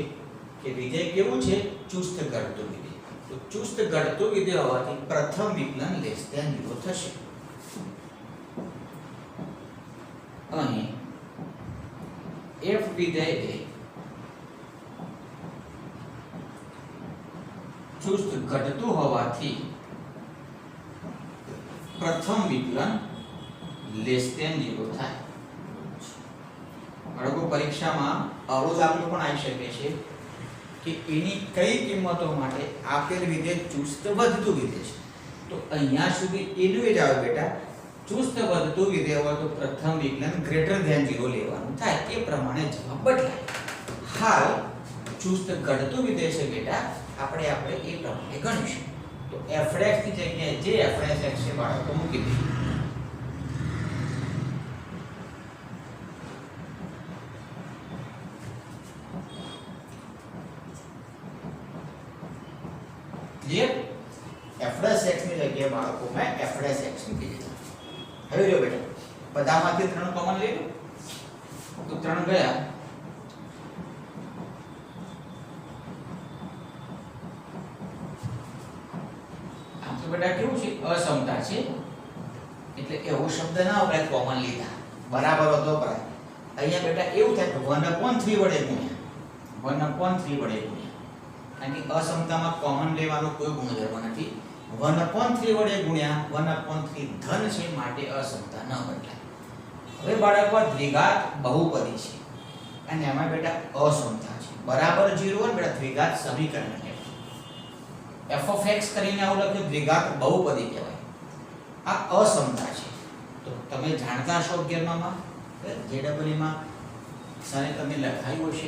કે વિધેય કેવું છે? ચુસ્ત ઘટતું વિધેય. તો ચુસ્ત ઘટતું વિધેય હોવાથી પ્રથમ વિકલન લેસ ધેન 0 થશે. અહીં f વિધેય એ ચુસ્ત ઘટતું હોવાથી પ્રથમ વિકલન લેસ ધેન 0 થાય. બાળકો પરીક્ષામાં આવો દાખલો પણ આવી શકે છે કે એની કઈ કિંમતો માટે આપેલ વિધેય ચુસ્ત વધતું વિધેય છે. તો અહીંયા સુધી એનું જ આવે બેટા. ચુસ્ત વધતું વિધેય હોય તો પ્રથમ વિકલન ગ્રેટર ધેન 0 લેવાનું થાય. એ પ્રમાણે જવાબ બદલાય. હાલ ચુસ્ત ઘટતું વિધેય છે બેટા, આપણે એ પ્રમાણે ગણીશું. તો f ડેશ ની જગ્યાએ જે f ડેશ x છે બાળકો મૂકી દઈશું. ક્લિયર? f ડેશ x ની જગ્યાએ બાળકો મેં f ડેશ x મૂકી દીધા. હવે જો બેટા બધામાંથી 3 કોમન લઈ લો તો 3 ગયા. આમ તો બેટા કેવું છે અસમતા છે એટલે એવો શબ્દ ના વપરાય કોમન લીધા બરાબર હતો વપરાય. અહીંયા બેટા એવું થાય કે 1/3 વડે ગુણ્યા 1/3 વડે ગુણ્યા કારણ કે અસમતામાં કોમન લેવાનો કોઈ ગુણધર્મ નથી. 1/3 વડે ગુણ્યા 1/3 ધન છે માટે અસમતા ન બદલાય. હવે બાળકો દ્વિઘાત બહુપદી છે અને એમાં બેટા અસમતા છે બરાબર 0 અને બેટા દ્વિઘાત સમીકરણ કહેવાય. f of x કરીને આવું લખ્યું દ્વિઘાત બહુપદી કહેવાય. આ અસમતા છે તો તમે જાણતા છો 11 માં JEE માં સને તમને લખાયું છે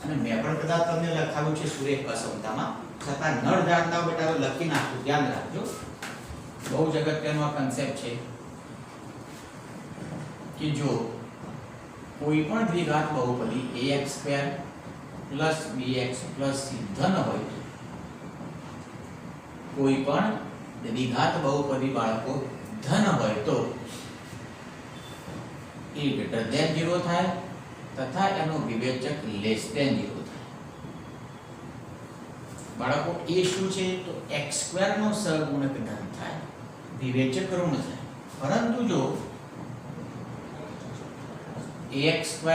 અને મેં પણ કદાચ તમને લખાવ્યું છે સુરેખ અસમતામાં છતાં નળ જાણતા બેટા લખી નાખું ધ્યાન રાખજો. બહુ અગત્યનો આ કન્સેપ્ટ છે કે જો કોઈ પણ દ્વિઘાત બહુપદી ax² + bx + c ધન હોય તો કોઈ પણ દ્વિઘાત બહુપદી બાળકો ધન હોય તો a greater than 0 થાય તથા એનો વિવેચક less than 0 થાય. બાળકો a શું છે તો x² નો સહગુણક ધન થાય વિવેચક ઋણ થાય. પરંતુ જો ax²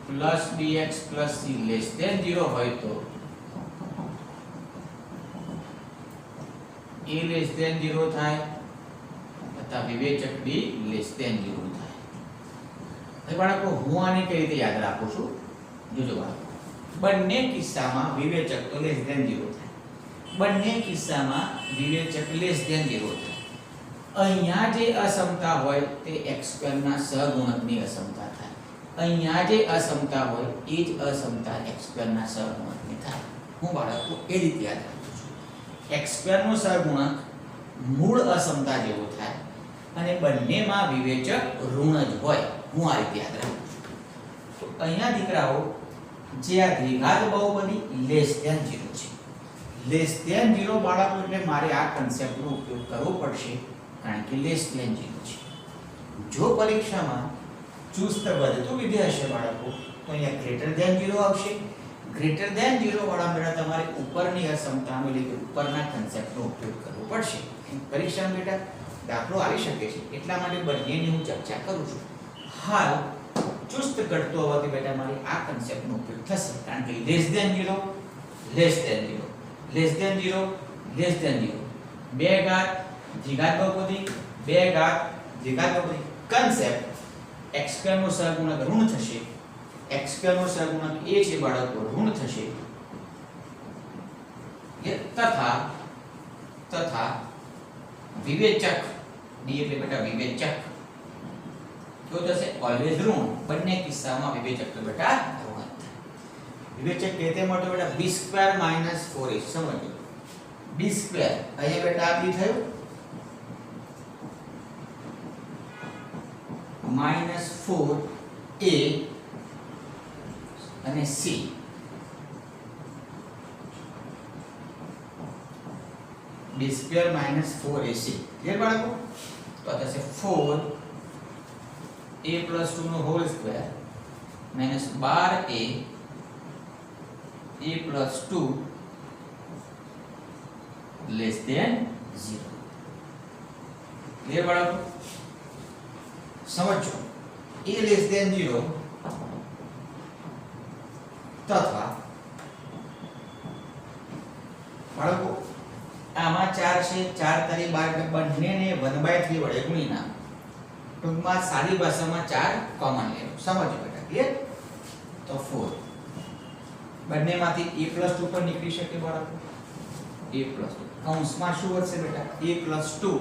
+ bx + c less than 0 હોય તો a less than 0 થાય તથા વિવેચક b less than 0 થાય. હવે બાળકો હું આને કઈ રીતે યાદ રાખું છું જોજો બાળકો બંને કિસ્સામાં વિવેચક તો less than 0 થાય. બંને કિસ્સામાં વિવેચક less than 0 થાય. અહીંયા જે અસમતા હોય તે x² ના સહગુણકની અસમતા થાય. અહીંયા જે અસમતા હોય એ જ અસમતા x² ના સહગુણકની થાય. હું બાળકો એ રીતે યાદ રાખું છું. x² નો સહગુણક મૂળ અસમતા જેવો થાય અને બંનેમાં વિવેચક ઋણ જ હોય. હું આ રીતે યાદ રાખું છું. તો અહીંયા દીકરાઓ જે આ દ્વિઘાત બહુપદી less than 0 છે. less than 0 બાળકો એટલે મારે આ કન્સેપ્ટનો ઉપયોગ કરવો પડશે કારણ કે less than 0 છે. જો પરીક્ષામાં ચુસ્ત વધતું વિધેય હશે બાળકો તો અહીંયા greater than 0 આવશે. greater than 0 વાળા બેટા તમારે ઉપરની અસમતાનો એટલે કે ઉપરના કન્સેપ્ટનો ઉપયોગ કરવો પડશે. પરીક્ષામાં બેટા દાખલો આવી શકે છે એટલા માટે બંનેની હું ચર્ચા કરું છું. હાલ ચુસ્ત ઘટતો હોવાથી બેટા મારે આ કન્સેપ્ટનો ઉપયોગ થશે કારણ કે less than 0 less than 0 less than 0 less than 0 બે ઘાત દ્વિઘાત બહુપદી બે ઘાત દ્વિઘાત બહુપદી કન્સેપ્ટ x² નો સહગુણક ઋણ થશે. x² નો સહગુણક એ છે બાળકો ઋણ થશે તથા વિવેચક d એટલે બેટા વિવેચક તો થશે ઓલવેઝ ઋણ. બંને કિસ્સામાં વિવેચક તો બેટા ઋણ થાય. વિવેચક કહેતે માટે બેટા b² - 4a સમજો. b² અહીંયા બેટા આ b થયું -4a અને c b² - 4ac ક્લિયર બાળકો. તો આ થશે 4a + 2 નો whole square -12a + 2 less than 0 clear બાળકો. સમજો a less than 0 તથા બાળકો આમાં 4 છે 4 તારી 12 બંનેને 1/3 વડે ગુણી નાખો. ટૂંકમાં સાદી ભાષામાં 4 કોમન લેવો. સમજો બેટા ક્લિયર. તો 4 બંનેમાંથી a + 2 પણ નીકળી શકે બાળકો. a + 2 કૌંસમાં શું વધશે બેટા a + 2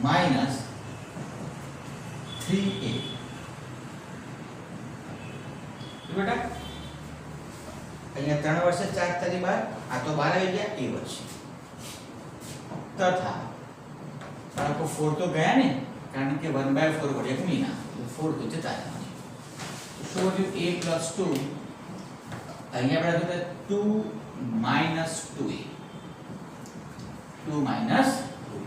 -3a બેટા અહીંયા 3 વર્ષે 4 તારી 12 આ તો 12 આવી ગયા એ વર્ષે તથા બાળકો 4 તો ગયા ને કારણ કે 1/4 વડે ગુણી નાખો 4 તો જતા રહ્યા. શું થયું a + 2 અહીંયા આપણે તો 2 - 2a 2 - 2a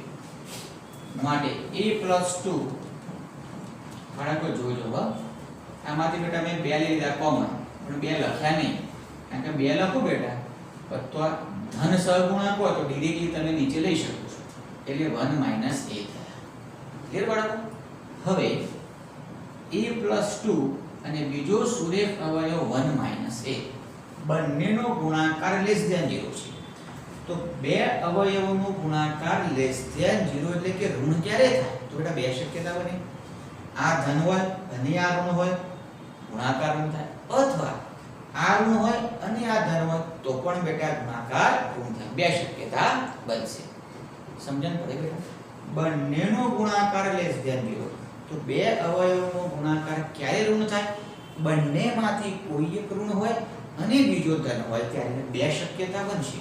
માટે a+2 બાળકો જોજો હો આમાંથી બેટા મેં 2 લઈ લીધા કોમન પણ 2 લખ્યા નહીં કારણ કે 2 લખો બેટા તો આ ધન સહગુણાંક હોય તો ડાયરેક્ટલી તમે નીચે લઈ શકો છો એટલે 1 - a થયા ક્લિયર બાળકો હવે a+2 અને બીજો સુરેખ અવયવ 1 - a બંનેનો ગુણાકાર <0 છે તો બે અવયવોનો ગુણાકાર <0 એટલે કે ઋણ ક્યારે થાય તો બેટા બે શક્યતા બને આ ધન હોય અને આ ઋણ હોય ગુણાકાર ઋણ થાય અથવા આ ઋણ હોય અને આ ધન હોય તો પણ બેટા ગુણાકાર ઋણ થાય બે શક્યતા બનશે સમજણ પડે બેટા બંનેનો ગુણાકાર <0 તો બે અવયવોનો ગુણાકાર ક્યારે ઋણ થાય બંનેમાંથી કોઈ એક ઋણ હોય અને બીજો ધન હોય ત્યારે બે શક્યતા બનશે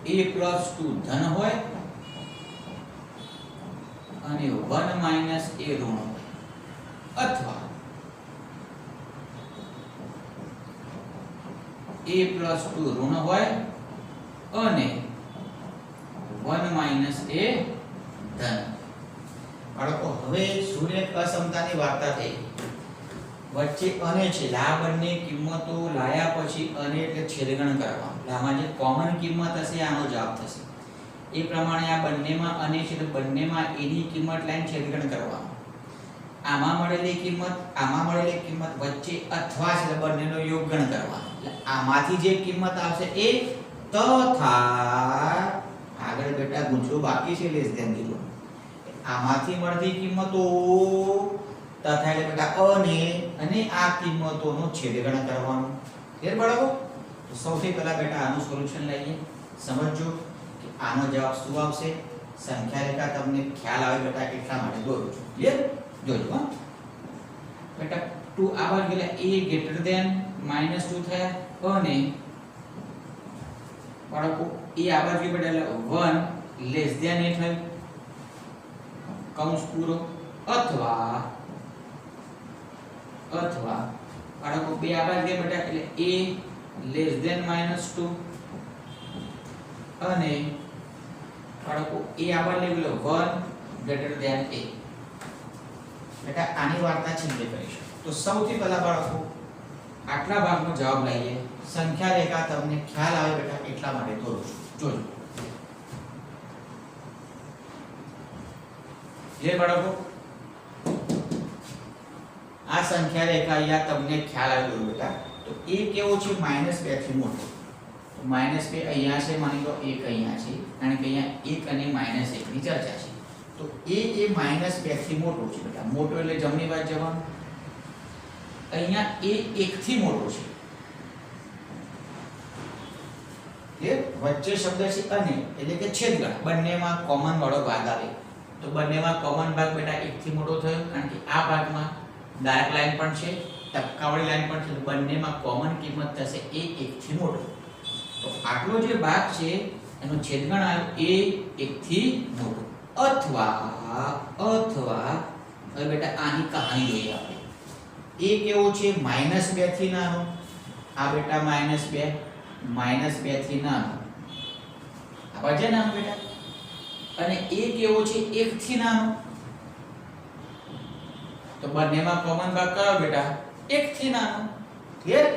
a+2 ધન હોય અને 1 - a ઋણ હોય અથવા a+2 ઋણ હોય અને 1 - a ધન બાળકો હવે સુરેખ અસમતાની વાર્તા થઈ વચ્ચે અને છે આ બંને કિંમતો લાયા પછી અને એટલે છેદગણ કરવાનું આમાં જે કોમન કિંમત હશે આનો જવાબ થશે એ પ્રમાણે આ બંનેમાં અને છે તો બંનેમાં એની કિંમત લાઈન છેદગણ કરવાનું આમાં મળેલી કિંમત વચ્ચે અથવા છે બંનેનો યોગગણ કરવાનો એટલે આમાંથી જે કિંમત આવશે એ તથા આગળ બેટા ગુંચરો બાકી છે <0 આમાંથી મળતી કિંમતો તથા એટલે બેટા અને આ કિંમતોનો છેદગણ કરવાનો ક્લિયર બાળકો તો સૌથી પહેલા બેટા આનું સોલ્યુશન લઈએ સમજજો કે આનો જવાબ શું આવશે સંખ્યા રેખા તમને ખ્યાલ આવે બેટા એટલા માટે દોરું છું ક્લિયર જોજો હા બેટા 2 આ બાજુ ગયેલા a -2 થયા અને બાળકો એ આ બાજુ બેટા એટલે 1 < a થયું કૌંસ પૂરો અથવા બાળકો બે આ બાજુ ગયા બેટા એટલે a < -2 અને બાળકો એ આ બાજુ લેવલ 1 < a બેટા આની વાર્તા છેલ્લે કરીશું તો સૌથી પહેલા બાળકો આટલા ભાગનો જવાબ લઈએ સંખ્યા રેખા તમને ખ્યાલ આવે બેટા એટલા માટે દોરું છું જોજો જે બાળકો આ સંખ્યા રેખા અહીંયા તમને ખ્યાલ આવે દોરો બેટા તો એ કેવો છે -2 થી મોટો તો -2 અહીંયા છે માની લો 1 અહીંયા છે કારણ કે અહીંયા 1 અને -1 ની ચર્ચા છે તો એ -2 થી મોટો છે બેટા મોટો એટલે જમણી બાજુ જવાનું અહીંયા એ 1 થી મોટો છે કે વચ્ચે શબ્દ છે અને એટલે કે છેદગણ બંનેમાં કોમન વાળો ભાગ આવે તો બંનેમાં કોમન ભાગ બેટા 1 થી મોટો થયો કારણ કે આ ભાગમાં ડાર્ક લાઈન પણ છે ટપકાવાળી લાઈન પણ છે તો બંનેમાં કોમન કિંમત થશે એ 1 થી મોટો તો આટલો જે ભાગ છે એનો છેદગણ આવ્યો એ 1 થી મોટો અથવા હવે બેટા આની કહાની જોઈએ આપણે એ કેવો છે -2 થી નાનો આ બેટા -2 થી નાનો આ બાજુ નાનો બેટા અને એ કેવો છે 1 થી નાનો તો બંનેમાં કોમન ભાગ કયો બેટા 1 થી નાનો ક્લિયર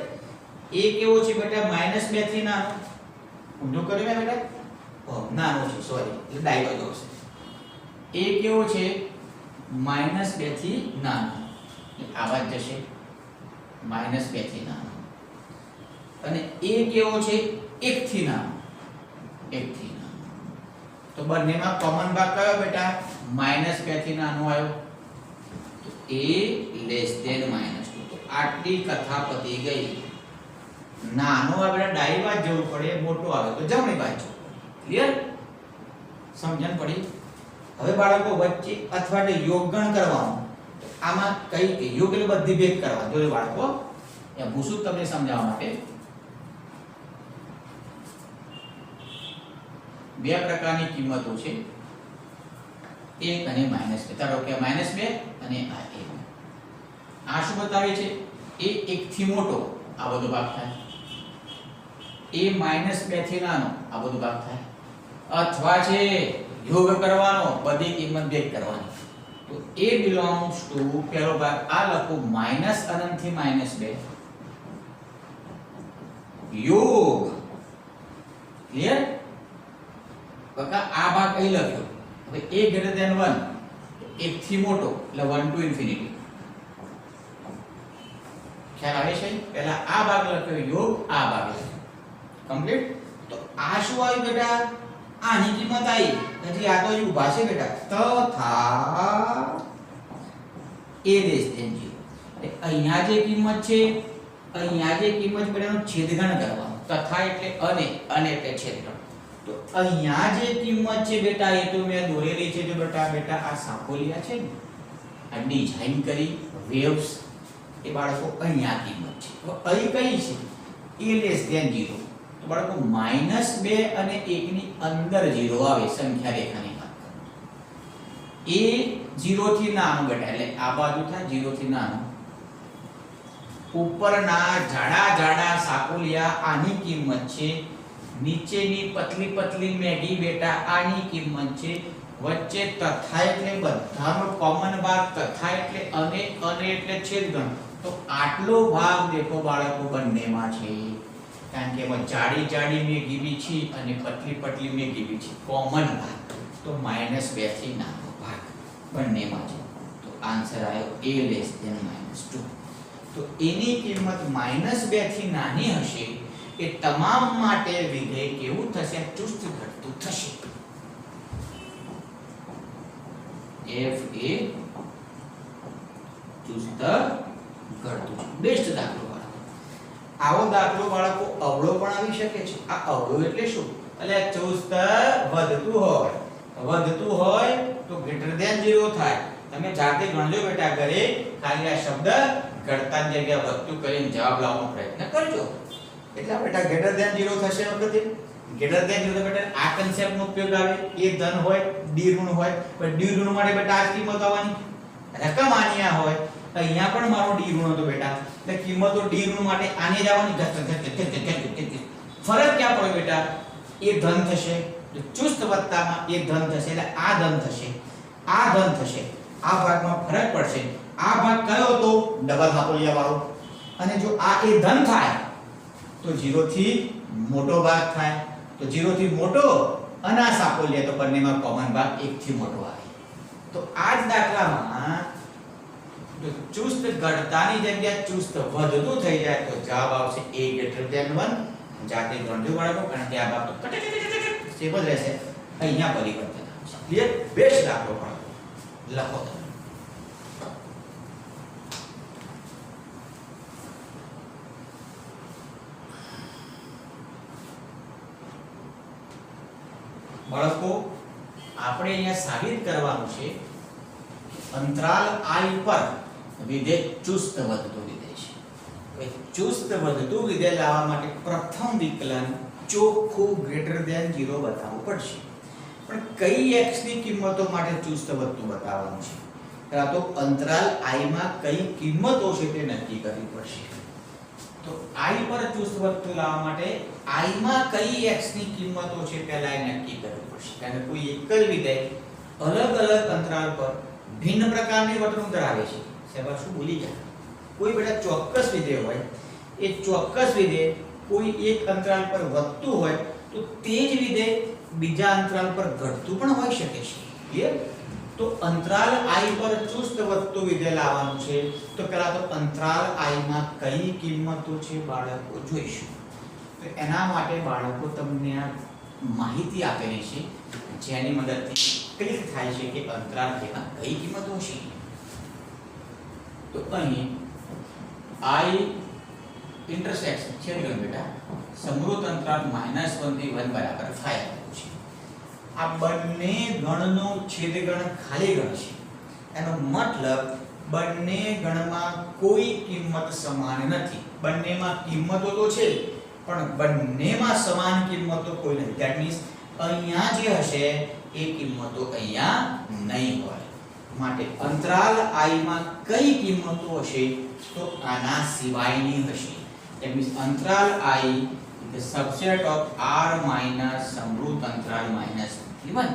એ કેવો છે બેટા -2 થી નાનો ઊંધું કર્યું મે બેટા નાનો છે સોરી એટલે ડાયવર્જ હશે એ કેવો છે -2 થી નાનો આવાજ જશે -2 થી નાનો અને એ કેવો છે 1 થી નાનો 1 થી નાનો તો બંનેમાં કોમન ભાગ કયો બેટા -2 થી નાનો આવ્યો તો a <-2 તો આટલી કથા પતી ગઈ નાનો આપણે ડાબી બાજુ જવું પડે મોટો આવે તો જમણી બાજુ ક્લિયર સમજણ પડી હવે બાળકો વચ્ચે અથવા એટલે યોગગણ કરવાનું આમાં કઈ યોગ એટલે બધી ભેગ કરવા જો બાળકો એ ભૂસું તમને સમજાવવા માટે બે પ્રકારની કિંમતો છે 1 અને -2 ધારો કે -2 અને આ 1 આ શું બતાવે છે એ 1 થી મોટો આ બધો ભાગ થાય એ -2 થી નાનો આ બધો ભાગ થાય અથવા છે યોગ કરવાનો, બધી કિંમત ભેગ કરવાની. તો a belongs to પહેલો ભાગ આ લખું માઈનસ અનંત થી -2 યોગ. ક્લિયર? બકા આ ભાગ અહીં લખ્યો. હવે a greater than 1 1 થી મોટો એટલે 1 to infinity. ખ્યાલ આવે છે? પહેલા આ ભાગ લખ્યો યોગ, આ ભાગ લખ્યો. કમ્પ્લીટ? તો આ શું આવ્યું બેટા? આની કિંમત આવી. હજી આ તો અહીં ઊભા છે બેટા. તથા a less than 0. અહીંયા જે કિંમત છે, અહીંયા જે કિંમત છે બેટાનો છેદગણ કરવાનો. તથા એટલે અને એટલે છેદગણ. તો અહીંયા જે કિંમત છે બેટા એ તો મેં દોરેલી છે. જો બેટા આ સાંકોલિયા છે ને, આ ડિઝાઇન કરી વેવ્સ, એ બાળકો અહીંયા કિંમત છે. તો અહીં કઈ છે? a less than 0. તો બાળકો -2 અને 1 ની અંદર 0 આવે સંખ્યા રેખાની વાત કરો. a 0 થી નાનો બેટા, એટલે આ બાજુ થાય 0 થી નાનો. ઉપરના જાડા સાકોલિયા આની કિંમત છે. નીચેની પતલી મેગી બેટા આની કિંમત છે. વચ્ચે તથા એટલે બધાનો કોમન ભાગ, તથા એટલે અને એટલે છેદગણ. તો આટલો ભાગ દેખો બાળકો બંનેમાં છે. કારણ કે એમાં જાડી મેગી બી છે અને પતલી મેગી બી છે. કોમન ભાગ તો -2 થી નાનો ભાગ બંનેમાં છે. તો આન્સર આવ્યો a less than -2. તો એની કિંમત -2 થી નાની હશે એ તમામ માટે વિધેય કેવું થશે? ચુસ્ત ઘટતું થશે. f એ ચુસ્ત ઘટતું. બેસ્ટ દાખલો બાળકો. આવો દાખલો બાળકો અવળો પણ આવી શકે છે. આ અવળો એટલે શું? એટલે ચુસ્ત વધતું હોય તો ગ્રેટર ધેન 0 થાય. તમે જાતે ગણજો બેટા ઘરે. ખાલી આ શબ્દ ઘટતા જગ્યા વધતું કરીને જવાબ લાવવાનો પ્રયત્ન કરજો. એટલે બેટા ગ્રેટર ધેન 0 થશે વખતે. ગ્રેટર ધેન 0 બેટા આ કન્સેપ્ટ નો ઉપયોગ આવે. એ ધન હોય, ડી ઋણ હોય, પણ ડી ઋણ માટે બેટા આ કિંમત આવવાની. રકમ આની આ હોય, અહીંયા પણ મારો ડી ઋણ હતો બેટા, એટલે કિંમતો ડી ઋણ માટે આની જ આવવાની. ફરક ક્યાં પડે બેટા? એ ધન થશે. તો ચુસ્ત વત્તામાં એ ધન થશે એટલે આ ધન થશે, આ ધન થશે. આ ભાગમાં ફરક પડશે. આ ભાગ કયો હતો? ડબલ સાકોલિયા વાળો. અને જો આ એ ધન થાય તો 0 થી મોટો ભાગ થાય. તો 0 થી મોટો અને આ સાકોલિયા તો બંનેમાં કોમન ભાગ 1 થી મોટો આવે. તો આ જ દાખલામાં જો ચુસ્ત ઘટતાની જગ્યાએ ચુસ્ત વધતું થઈ જાય તો જવાબ આવશે a greater than 1. જાતે ગણજો બાળકો, કારણ કે આ ભાગ તો સેમ જ રહેશે. અહીંયા પરિવર્તન આવશે. ક્લિયર? બેસ્ટ દાખલો બાળકો લખો તમે. બાળકો આપણે અહીંયા સાબિત કરવાનું છે અંતરાલ I પર વિધેય ચુસ્ત વધતું વિધેય છે. હવે ચુસ્ત વધતું વિધેય લાવવા માટે પ્રથમ વિકલન ચોખ્ખું ગ્રેટર ધેન 0 બતાવવું પડશે. પણ કઈ x ની કિંમતો માટે ચુસ્ત વધતું બતાવવાનું છે? પહેલા તો અંતરાલ I માં કઈ કિંમતો છે તે નક્કી કરવી પડશે. તો I પર ચુસ્ત વધતું લાવવા માટે I માં કઈ x ની કિંમતો છે પહેલા એ નક્કી કરવી પડશે. કારણ કે કોઈ એક જ વિધેય અલગ અંતરાલ પર ભિન્ન પ્રકારની વર્તણૂક ધરાવે છે. સેવા શું ભૂલી ગયા? કોઈ બેટા ચોક્કસ વિધેય હોય, એ ચોક્કસ વિધેય કોઈ એક અંતરાલ પર વધતું હોય તો તે જ વિધેય બીજા અંતરાલ પર ઘટતું પણ હોઈ શકે છે. ક્લિયર? તો અંતરાલ I પર ચુસ્ત વધતું વિધેય લાવવાનું છે. તો પહેલા તો અંતરાલ I માં કઈ કિંમતો છે બાળકો જોઈશું. તો એના માટે બાળકો તમને આ માહિતી આપેલી છે જેની મદદથી ક્લિક થાય છે કે અંતરાલ માં કઈ કિંમતો છે. તો અહીં I ઇન્ટરસેક્શન છેદગણ બેટા સમૃદ્ધ અંતરાલ -1 થી 1 બરાબર 5 આપ્યું છે. આ બંને ગણનો છેદગણ ખાલી ગણ છે. એનો મતલબ બંને ગણમાં કોઈ કિંમત સમાન નથી. બંનેમાં કિંમતો તો છે પણ બંનેમાં સમાન કિંમતો કોઈ નથી. ધેટ મીન્સ અહીંયા જે હશે એ કિંમતો અહીંયા નહીં હોય. માટે અંતરાલ I માં કઈ કિંમતો હશે? તો આના સિવાયની હશે. ધેટ મીન્સ અંતરાલ I the subset of r minus સમૃદ્ધ અંતરાલ -1.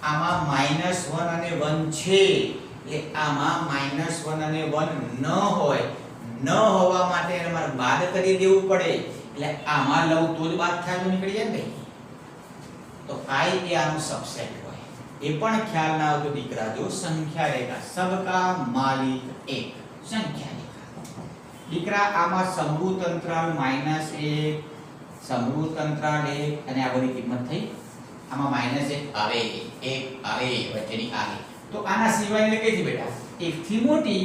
આમાં -1 અને 1 છે એટલે આમાં -1 અને 1 ન હોય, ન હોવા માટે એને મારે બાદ કરી દેવું પડે એટલે આમાં લઉં તો જ બાદ થાય તો નીકળી જાય ને ભાઈ. તો i એ આનું સબસેટ હોય. એ પણ ખ્યાલ ના હોય તો દીકરા જો સંખ્યા રેખા સબકા માલિક એક સંખ્યા રેખા દીકરા આમાં સમૃદ્ધ અંતરાલ -1 સમૃદ્ધ અંતરાલ 1 અને આ બધી કિંમત થઈ. આમાં -1 આવે 1 આવે વચ્ચેની આવી તો આના સિવાયની કઈ થી બેટા 1 થી મોટી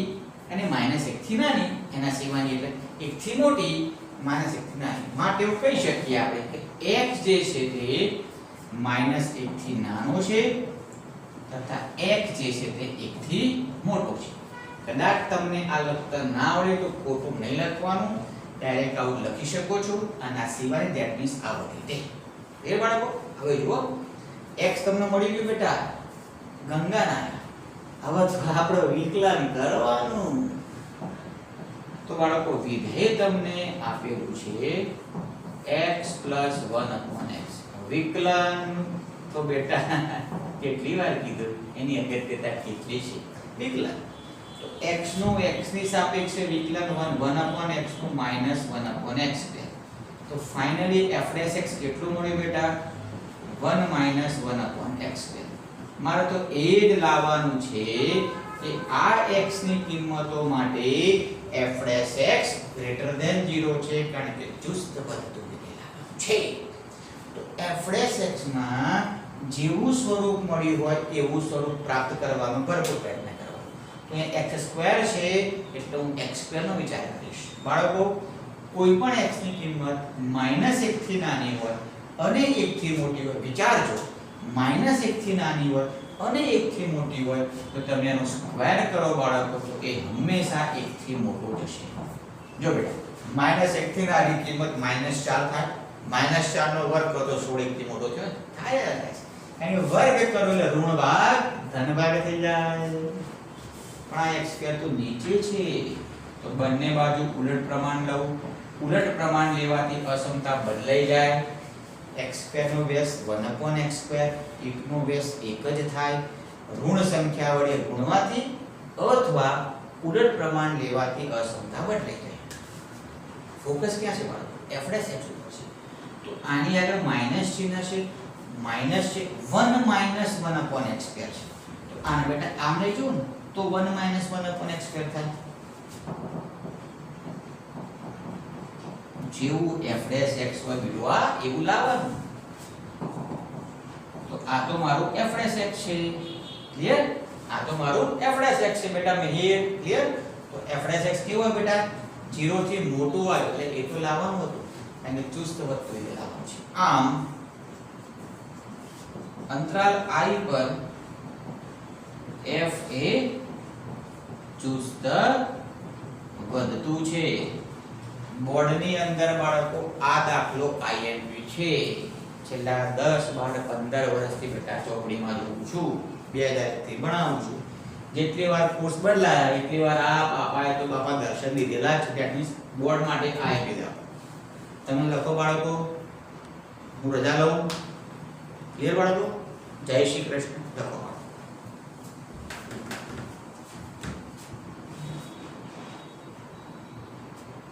અને -1 થી નાની એના સિવાયની એટલે 1 થી મોટી -1 થી નાની માટે એવું કહી શકીએ આપણે કે x જે છે તે -1 થી નાનો છે તથા x જે છે તે 1 થી મોટો છે. કદાચ તમને આ લખતા ના આવડે તો ખોટું નહીં લખવાનું, ડાયરેક્ટ આવું લખી શકો છો અને આ સિવાય ધેટ મીન્સ આ રીતે. એ બાળકો હવે જુઓ x તમને મળી ગયું બેટા ગંગાના, હવે તો આપણે વિકલન કરવાનું. તો બાળકો વિધેય તમને આપેલું છે x + 1/x. વિકલન તો બેટા કેટલી વાર કીધું એની અગત્યતા કેટલી છે. વિકલન તો x નું x ની સાપેક્ષે વિકલન 1/x નું -1/x છે. તો ફાઇનલી f' કેટલું મળ્યું બેટા 1 - 1/x છે. મારે તો એ જ લાવવાનું છે કે આ x ની કિંમતો માટે f' > 0 છે કારણ કે ચુસ્ત વધતું વિધેય છે. તો f' માં જેવું સ્વરૂપ મળ્યું હોય એવું સ્વરૂપ પ્રાપ્ત કરવાનો ભરપૂર પ્રયત્ન કરવાનો. તો અહીં x² છે એટલે હું x² નો વિચાર કરીશ. બાળકો કોઈ પણ x ની કિંમત -1 થી નાની હોય અને 1 થી મોટી હોય, વિચારજો -1 થી નાની હોય અને 1 થી મોટી હોય તો તમે એનો સ્ક્વેર કરો બાળકો તો એ હંમેશા 1 થી મોટો જશે. જો બેટા -1 થી નાની કિંમત -4 થાય, -4 નો વર્ગ કરો તો 16 1 થી મોટો થાય એનો વર્ગ કરો એટલે ઋણ ભાગ ધન ભાગ થઈ જાય. પણ આ x² તો નીચે છે તો બંને બાજુ ઉલટ પ્રમાણ લઉં. ઉલટ પ્રમાણ લેવાથી અસમતા બદલાઈ જાય. x² નો વ્યાસ 1/x², 1 નો વ્યાસ 1 જ થાય. ઋણ સંખ્યા વડે ગુણવાથી અથવા ઉલટ પ્રમાણ લેવાથી અસમતા બદલાઈ જાય. ફોકસ ક્યાં છે બાળકો? f' ઉપર છે. તો આની આગળ માઈનસ ચિહ્ન છે, માઈનસ છે 1 - 1/x² છે. તો આને બેટા આમ લઈ જો ને તો 1 - 1/x² થાય. જેવું f' હોય બીજું એવું લાવવાનું. તો આ તો મારું f' છે. ક્લિયર? આ તો મારું f' છે બેટા મેહિર. ક્લિયર? તો f' કેવું હોય બેટા 0 થી મોટું હોય એટલે એ તો લાવવાનું હતું અને ચુસ્ત વધતું એ લાવવાનું છે. આમ અંતરાલ I પર f એ ચુસ્ત વધતું છે. બોર્ડની અંદર બાળકો આ દાખલો IMP છે. છેલ્લા 10 12 15 વર્ષથી બેટા ચોપડીમાં જોઉં છું, 2000 થી ભણાવું છું. જેટલી વાર કોર્સ બદલાયા એટલી વાર આ બાપાએ તો બાપા દર્શન દીધેલા છે. ધેટ મીન્સ બોર્ડ માટે IMP દાખલો. તમે લખો બાળકો, હું રજા લઉં. ક્લિયર બાળકો? જય શ્રી કૃષ્ણ લખો.